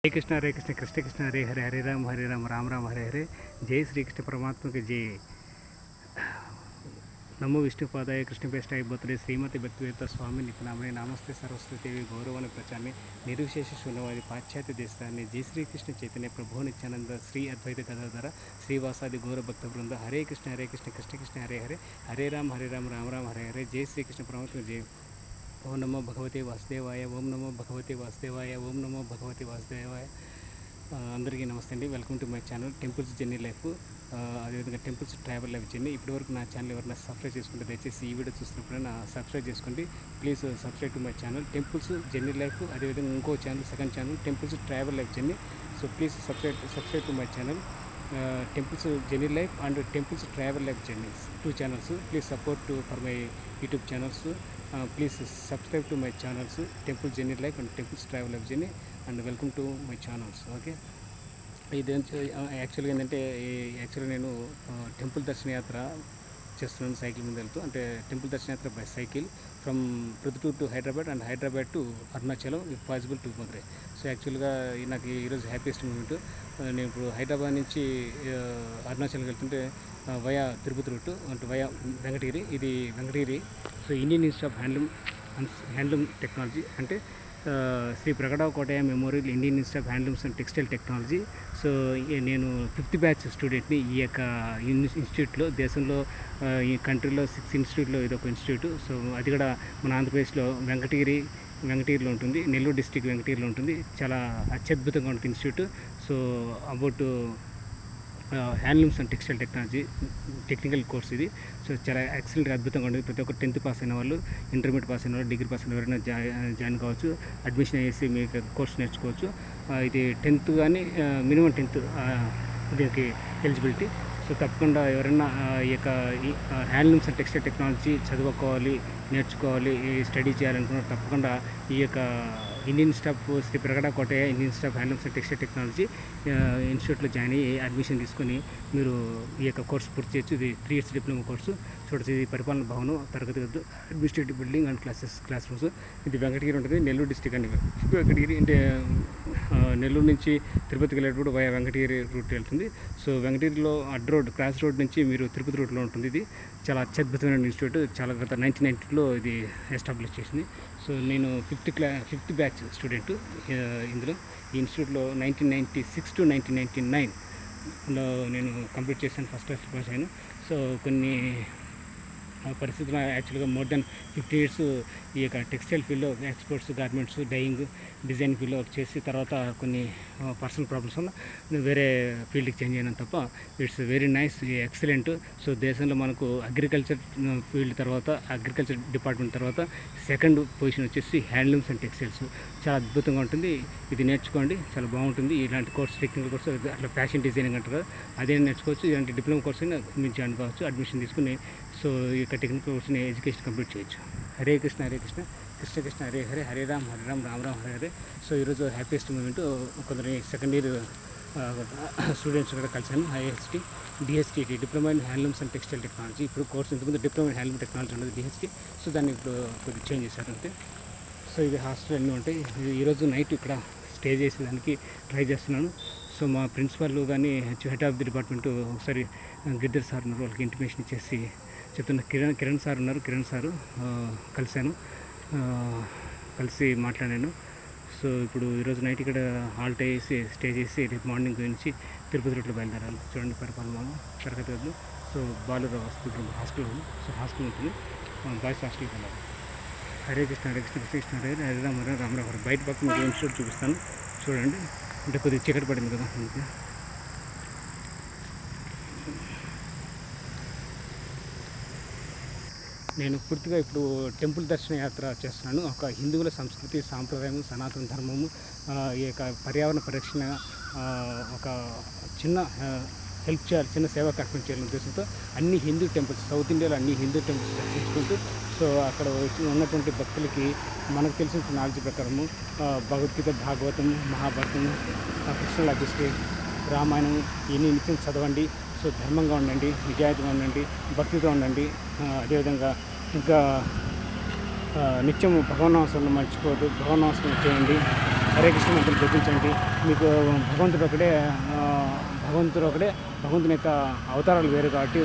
हरे कृष्ण कृष्ण कृष्ण हरे हरे हरे राम राम राम हरे हरे। जय श्री कृष्ण परमात्मा की जय। नमो विष्णुपादाय कृष्णपेष्टाय बर्तडे श्रीमती भक्तिवेदांत स्वामी नित्यानंद नमस्ते सरस्वती देवी गौरवान प्रचारणे निर्विशेष शून्यवादी पाश्चात्य देशाన్ని जय श्री कृष्ण चैतन्य प्रभु नित्यानंद श्री अद्वैत गदाधर श्रीवासादि गौर भक्त वृंद हरे कृष्ण कृष्ण कृष्ण हरे हरे हरे राम राम राम हरे हरे। जय श्री कृष्ण परमात्मा जय। ओम नमो भगवते वासुदेवाय ओम नमो भगवते वासुदेवाय ओम नमो भगवते वासुदेवाय। అందరికీ నమస్తే అండి, welcome to my channel temples journey life, అదేవిధంగా టెంపుల్స్ ట్రావెల్ లైఫ్ జర్నీ. ఇప్పటివరకు నా ఛానల్ ఎవరైనా సబ్స్క్రైబ్ చేసుకుంటే దయచేసి ఈ వీడియో చూస్తున్నప్పుడైనా సబ్స్క్రైబ్ చేసుకోండి. Please subscribe to my channel temples journey life. అదేవిధంగా ఇంకో channel second channel temples travel life journey. So please subscribe to my channel temples journey life and temples travel life journeys, 2 channels. Please support for my YouTube channels. Please subscribe to my channels temple journey life and temples travel life journey and welcome to my channels. Okay, ఇది యాక్చువల్గా ఏంటంటే నేను temple దర్శనయాత్ర చేస్తున్నాను cycle మీద వెళ్తూ. అంటే temple దర్శనయాత్ర by cycle from Proddatur to Hyderabad and Hyderabad to Arunachalam if possible to Madurai. So యాక్చువల్గా నాకు ఈరోజు హ్యాపీయెస్ట్ మూమెంట్. నేను ఇప్పుడు హైదరాబాద్ నుంచి అరుణాచలం వెళ్తుంటే వయా తిరుపతి రూటు అంటే వయా వెంకటగిరి. ఇది Venkatagiri. So Indian Institute of handloom technology అంటే Shri Pragada Kotaiah memorial Indian Institute of handlooms and textile technology. So నేను 5th బ్యాచ్ స్టూడెంట్ని ఈ యొక్క ఇన్స్టిట్యూట్లో. దేశంలో ఈ కంట్రీలో 6 ఇన్స్టిట్యూట్లో ఇదొక ఇన్స్టిట్యూట్. సో అది కూడా మన ఆంధ్రప్రదేశ్లో వెంకటగిరిలో ఉంటుంది, నెల్లూరు డిస్టిక్ వెంకటగిరిలో ఉంటుంది. చాలా అత్యద్భుతంగా ఉంటుంది institute. So about handlooms and textile technology technical course ఇది. సో చాలా ఎక్సలెంట్గా అద్భుతంగా ఉంటుంది. ప్రతి ఒక్క 10th పాస్ అయిన వాళ్ళు, ఇంటర్మీడియట్ పాస్ అయిన వాళ్ళు, డిగ్రీ పాస్ అయిన ఎవరైనా జాయిన్ కావచ్చు, అడ్మిషన్ చేసి మీకు కోర్స్ నేర్చుకోవచ్చు. ఇది 10th కానీ మినిమం 10th దీనికి ఎలిజిబిలిటీ. సో తప్పకుండా ఎవరైనా ఈ యొక్క హ్యాండ్లూమ్స్ అండ్ టెక్స్టైల్ టెక్నాలజీ చదువుకోవాలి, నేర్చుకోవాలి, స్టడీ చేయాలనుకున్న తప్పకుండా ఈ యొక్క Indian Institute of Shri Pragada Kotaiah Indian Institute of handlooms and textile technology ఇన్స్టిట్యూట్లో జాయిన్ అయ్యి అడ్మిషన్ తీసుకొని మీరు ఈ యొక్క కోర్సు పూర్తి చేయొచ్చు. ఇది 3 years డిప్లొమా కోర్సు. చూడొచ్చు, ఇది పరిపాలన భవనం, తరగతి గదు, administrative building and classrooms. ఇది వెంకటగిరి ఉంటుంది, నెల్లూరు డిస్టిక్ అండి. వెంకటగిరి అంటే నెల్లూరు నుంచి తిరుపతికి వెళ్ళేటప్పుడు వయా వెంకటగిరి రూట్ వెళ్తుంది. సో వెంకటగిరిలో అడ్ రోడ్ క్రాస్ రోడ్ నుంచి మీరు తిరుపతి రూట్లో ఉంటుంది. ఇది చాలా అత్యద్భుతమైన ఇన్స్టిట్యూట్. చాలా గత 1992లో ఇది ఎస్టాబ్లిష్ చేసింది. సో నేను 5th బ్యాచ్ స్టూడెంట్ ఇందులో. ఈ ఇన్స్టిట్యూట్లో 1996 to 1999లో నేను కంప్లీట్ చేశాను, ఫస్ట్ క్లాస్ పాస్ అయ్యాను. సో కొన్ని పరిస్థితులు యాక్చువల్గా మోర్ దెన్ 50 years ఈ యొక్క టెక్స్టైల్ ఫీల్డ్లో ఎక్స్పోర్ట్స్, గార్మెంట్స్, డైయింగ్, డిజైన్ ఫీల్డ్లో వర్క్ చేసి తర్వాత కొన్ని పర్సనల్ ప్రాబ్లమ్స్ వల్ల నేను వేరే ఫీల్డ్కి చేంజ్ అయినా తప్ప it's very nice, excellent. So దేశంలో మనకు అగ్రికల్చర్ ఫీల్డ్ తర్వాత, అగ్రికల్చర్ డిపార్ట్మెంట్ తర్వాత 2nd పొజిషన్ వచ్చేసి హ్యాండ్లూమ్స్ అండ్ టెక్స్టైల్స్. చాలా అద్భుతంగా ఉంటుంది. ఇది నేర్చుకోండి, చాలా బాగుంటుంది. ఇలాంటి కోర్స్, టెక్నికల్ కోర్స్, అట్లా ఫ్యాషన్ డిజైనింగ్ అంటారు, అదే నేర్చుకోవచ్చు. ఇలాంటి డిప్లొమా కోర్స్ అయినా మీరు జాయిన్ కావచ్చు, అడ్మిషన్ తీసుకుని. సో ఈ యొక్క టెక్నికల్ కోర్స్ని ఎడ్యుకేషన్ కంప్లీట్ చేయొచ్చు. హరే కృష్ణ కృష్ణ కృష్ణ హరే హరే హరే రామ్ రామ్ రామ్ హరే హరే. సో ఈరోజు హ్యాపీయెస్ట్ మూమెంట్. కొందరు 2nd year స్టూడెంట్స్ కూడా కలిసాను. IST DHT diploma in handlooms and textile technology. ఇప్పుడు కోర్స్ ఇంతకుముందు డిప్లొమా ఇన్ హ్యాండ్లూమ్ టెక్నాలజీ ఉండదు డిహెచ్టీ. సో దాన్ని ఇప్పుడు కొద్దిగా చేంజ్ చేశారు అంతే. సో ఇది హాస్టల్ అన్నీ ఉంటాయి. ఈరోజు నైట్ ఇక్కడ స్టే చేసేదానికి ట్రై చేస్తున్నాను. సో మా ప్రిన్సిపల్ కానీ హెడ్ ఆఫ్ ది డిపార్ట్మెంట్ ఒకసారి గిద్దర్ సార్ ఉన్నారు, వాళ్ళకి ఇంటిమేషన్ ఇచ్చేసి చెప్తున్న కిరణ్ సార్ ఉన్నారు. కిరణ్ సారు కలిసి మాట్లాడాను. సో ఇప్పుడు ఈరోజు నైట్ ఇక్కడ హాల్ట్ అయ్యేసి స్టే చేసి రేపు మార్నింగ్ గురించి తిరుపతి రూట్లో బయలుదేరాలి. చూడండి, పరిపాలన తరగతి గదులు. సో బాలురావు హాస్టల్ ఉంది. సో హాస్టల్ ఉంటుంది, బాయ్స్ హాస్టల్కి వెళ్ళాలి. హరే కృష్ణ కృష్ణ హరే హరే రామ రామ రామ. బయట పక్క మీకు ఇన్స్టిట్యూట్ చూపిస్తాను చూడండి. అంటే కొద్దిగా చీకటి పడింది కదా మీకు. నేను పూర్తిగా ఇప్పుడు టెంపుల్ దర్శన యాత్ర చేస్తున్నాను. ఒక హిందువుల సంస్కృతి, సాంప్రదాయము, సనాతన ధర్మము, ఈ యొక్క పర్యావరణ పరిరక్షణ, ఒక చిన్న హెల్ప్ చేయాలి, చిన్న సేవా కార్యక్రమం చేయాలనే ఉద్దేశంతో అన్ని హిందూ టెంపుల్స్, సౌత్ ఇండియాలో అన్ని హిందూ టెంపుల్స్ దర్శించుకుంటూ, సో అక్కడ ఉన్నటువంటి భక్తులకి మనకు తెలిసిన నాలెడ్జ్ ప్రకారము భగవద్గీత, భాగవతం, మహాభారతం, కృష్ణ హిస్టరీ, రామాయణం ఇవన్నీ నిత్యం చదవండి. సో ధర్మంగా ఉండండి, నిజాయితీగా ఉండండి, భక్తితో ఉండండి. అదేవిధంగా ఇంకా నిత్యం భగవన్నామస్మరణ మర్చిపోవద్దు, భగవన్నామస్మరణ చేయండి. హరే కృష్ణ మంత్రం జపించండి. మీకు భగవంతుడు ఒకడే, భగవంతుని యొక్క అవతారాలు వేరు కాబట్టి,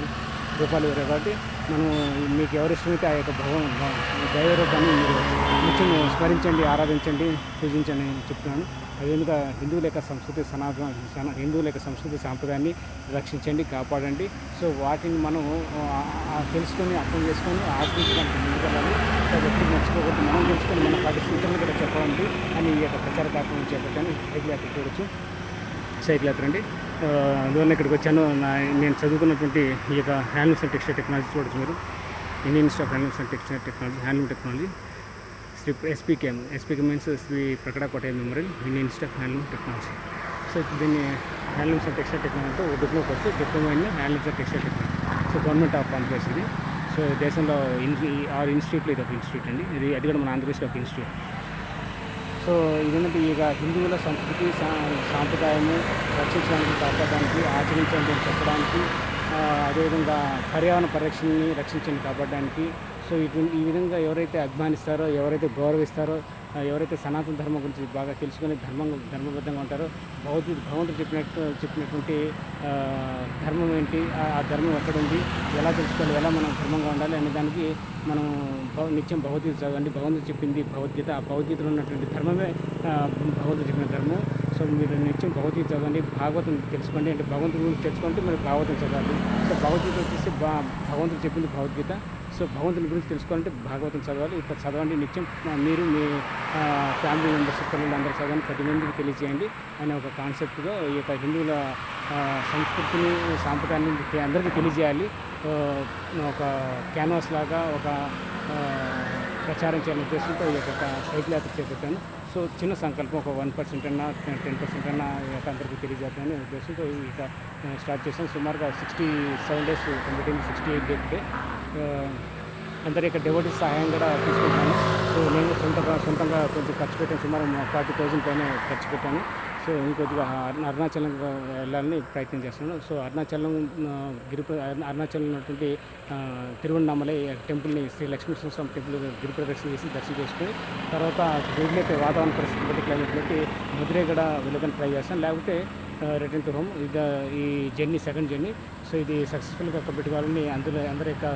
రూపాలు వేరే కాబట్టి మనం మీకు ఎవరు ఇష్టమైతే ఆ యొక్క దైవ రూపాన్ని మీరు నిత్యం స్మరించండి, ఆరాధించండి, పూజించండి అని చెప్తున్నాను. అదేవిధంగా హిందువుల యొక్క సంస్కృతి సాంప్రదాయాన్ని రక్షించండి, కాపాడండి. సో వాటిని మనం తెలుసుకొని, అర్థం చేసుకొని ఆచరించడానికి ముందుకెళ్ళాలి. వ్యక్తికి మర్చిపోకూడదు. మనం తెలుసుకొని మన పాటిస్తుంటే కూడా చెప్పాలండి అని ఈ యొక్క ప్రచార కార్యక్రమం చేపట్టాను. సైకిల్ యాత్ర చూడొచ్చు, సైకిల్ యాత్ర అండి. అందువల్ల ఇక్కడికి వచ్చాను. నేను చదువుకున్నటువంటి ఈ యొక్క హ్యాండ్లూమ్స్ అండ్ టెక్స్టైల్ టెక్నాలజీ చూడొచ్చు మీరు. Indian Institute of handlooms and textile technology, handloom technology, SPKM means Shri Pragada Kotaiah memorial, Indian Institute of handloom technology. So దీన్ని హ్యాండ్లూమ్స్ అండ్ టెక్స్టైల్ టెక్నాలజీతో diploma course, diploma in handlooms and textile technology. So government of Andhra Pradesh ఇది. So దేశంలో 6 ఇన్స్టిట్యూట్లో ఇది ఒక institute అండి. అది కూడా మన ఆంధ్రప్రదేశ్లో ఒక ఇన్స్టిట్యూట్. సో ఇదేంటంటే ఇక హిందువుల సంస్కృతి సాంప్రదాయము రక్షించడానికి, కాపాడడానికి, ఆచరించడానికి, చెప్పడానికి, అదేవిధంగా పర్యావరణ పరిరక్షణని రక్షించండి, కాపాడడానికి. సో ఈ విధంగా ఎవరైతే అభిమానిస్తారో, ఎవరైతే గౌరవిస్తారో, ఎవరైతే సనాతన ధర్మం గురించి బాగా తెలుసుకొని ధర్మబద్ధంగా ఉంటారో, భగవంతుడు చెప్పినటువంటి ధర్మం ఏంటి, ఆ ధర్మం ఎక్కడుంది, ఎలా తెలుసుకోవాలి, ఎలా మనం ధర్మంగా ఉండాలి అనే దానికి మనం నిత్యం భగవద్గీత చదవండి. భగవంతుడు చెప్పింది భగవద్గీత, ఆ భగవద్గీతలో ఉన్నటువంటి ధర్మమే భగవంతుడు చెప్పిన ధర్మం. సో మీరు నిత్యం భగవద్గీత చదవండి, భాగవతం తెలుసుకోండి. అంటే భగవంతుడి గురించి తెలుసుకుంటే మీరు భాగవతం చదవాలి. సో భగవద్గీత వచ్చేసి భగవంతుడు చెప్పింది భగవద్గీత. సో భగవంతుని గురించి తెలుసుకోవాలంటే భాగవతం చదవాలి. ఇక్కడ చదవండి నిత్యం. మీరు మీ ఫ్యామిలీ మెంబర్స్, పిల్లలు అందరూ చదవండి, 10 మందికి తెలియజేయండి అనే ఒక కాన్సెప్ట్తో ఈ యొక్క హిందువుల సంస్కృతిని, సాంప్రదాయాన్ని అందరికీ తెలియజేయాలి. ఒక క్యాన్వాస్ లాగా ఒక ప్రచారం చేయాలనే ఉద్దేశంతో ఈ యొక్క సైకిల్ యాత్ర చేపట్టాను. సో చిన్న సంకల్పం, ఒక 1% అన్నా 10% అన్నా అందరికీ తెలియజేద్దామనే ఉద్దేశంతో ఇక స్టార్ట్ చేసాను. సుమారుగా 67 డేస్ కంప్లీట్ అయింది, 68 డే. అందరి యొక్క డివోటీస్ సహాయం కూడా తీసుకుంటాను. సో నేను సొంతంగా కొంచెం ఖర్చు పెట్టాను, సుమారు 40,000 పైన ఖర్చు పెట్టాను. సో ఇంకొద్దిగా అరుణాచలం వెళ్ళాలని ప్రయత్నం చేస్తున్నాను. సో అరుణాచలంలో ఉన్నటువంటి తిరువణ్ణామలై టెంపుల్ని, శ్రీ లక్ష్మీనరసింహస్వామి టెంపుల్ గిరి ప్రదక్షిణ చేసి దర్శనం చేసుకుని తర్వాత వీలైతే వాతావరణ పరిస్థితి బట్టి, క్లైమేట్ బట్టి ముద్రేగడ వెళ్ళడానికి ట్రై చేస్తాను. లేకపోతే రిటర్న్ టు హోమ్. ఈ జర్నీ సెకండ్ జర్నీ. సో ఇది సక్సెస్ఫుల్గా పెట్టుకోవాలని అందరి యొక్క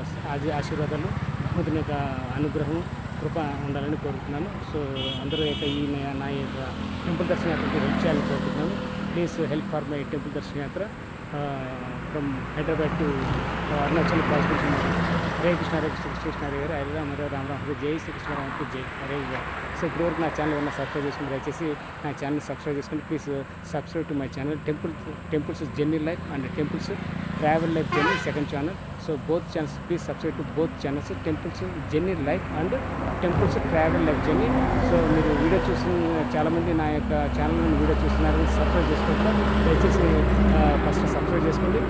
ఆశీర్వాదాలు, భగవంతుని యొక్క అనుగ్రహం, కృప ఉండాలని కోరుతున్నాను. సో అందరూ యొక్క నా యొక్క టెంపుల్ దర్శన యాత్రకి హెల్ప్ చేయాలని కోరుకుంటున్నాను. Please help for my temple దర్శన యాత్ర from Hyderabad to Arunachal possible. Hare Krishna, Hare Krishna, Krishna Hare Hare, Hare Rama, Hare Rama, Hare జై శ్రీ కృష్ణ రామకి జై, హరే జై. సో ఇప్పటివరకు నా ఛానల్ ఏమన్నా సబ్స్క్రైబ్ చేసుకుని దయచేసి నా ఛానల్ సబ్స్క్రైబ్ చేసుకుని please subscribe to my channel temples journey life and temples travel life journey second channel. So both channels please subscribe to both channels, temples journey life and temples travel life journey. So మీరు video చాలామంది నా యొక్క channel video చూస్తున్నారు, subscribe చేసుకోవాలి. దయచేసి first subscribe చేసుకోండి.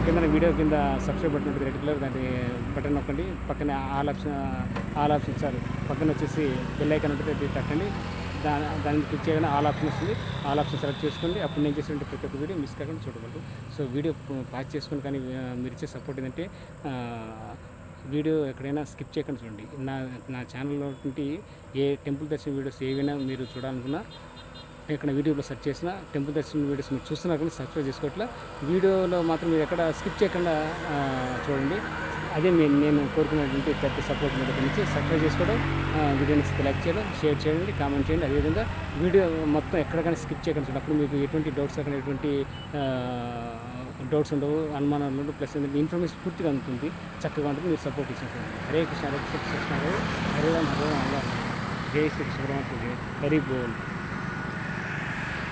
కింద video కింద సబ్స్క్రైబ్ బటన్ ఉంటుంది, రెడ్ కలర్, దాని బటన్ నొక్కండి. పక్కనే ఆల్ ఆప్షన్ సార్ పక్కన వచ్చేసి బెల్ ఐకాన్ ఉంటుంది, తట్టండి. దాన్ని క్లిక్ చేయగానే ఆల్ ఆప్షన్ వస్తుంది. ఆల్ ఆప్షన్ సెలెక్ట్ చేసుకోండి. అప్పుడు నేను చేసినట్టు ప్రతి ఒక్క వీడియో మిస్ కాకుండా చూడగలరు. సో వీడియో పాజ్ చేసుకుని, కానీ మీరు ఇచ్చే సపోర్ట్ ఏంటంటే వీడియో ఎక్కడైనా స్కిప్ చేయకుండా చూడండి. నా ఛానల్లో ఏ టెంపుల్ దర్శన వీడియోస్ ఏవైనా మీరు చూడాలనుకున్నా ఎక్కడ యూట్యూబ్లో సెర్చ్ చేసిన టెంపుల్ దర్శన వీడియోస్ మీరు చూస్తున్నారు కానీ సబ్స్క్రైబ్ చేసుకోవట్లా. వీడియోలో మాత్రం మీరు ఎక్కడ స్కిప్ చేయకుండా చూడండి. అదే నేను కోరుకున్నటువంటి పెద్ద సపోర్ట్ మీ దగ్గర నుంచి. సబ్స్క్రైబ్ చేసుకోవడం, వీడియోని లైక్ చేయడం, షేర్ చేయండి, కామెంట్ చేయండి. అదేవిధంగా వీడియో మొత్తం ఎక్కడికైనా స్కిప్ చేయకుండా చూడండి. అప్పుడు మీకు ఎటువంటి డౌట్స్ అక్కడ ఎటువంటి డౌట్స్ ఉండవు, అనుమానాలు ఉండవు. ప్లస్ ఇన్ఫర్మేషన్ పూర్తిగా అందుతుంది, చక్కగా ఉంటుంది. మీరు సపోర్ట్ ఇచ్చినట్టు. హరే కృష్ణ, హరే కృష్ణ, కృష్ణ హరే, హరే రామ, హరే రామ, జై శ్రీ కృష్ణ, హరి బోల్.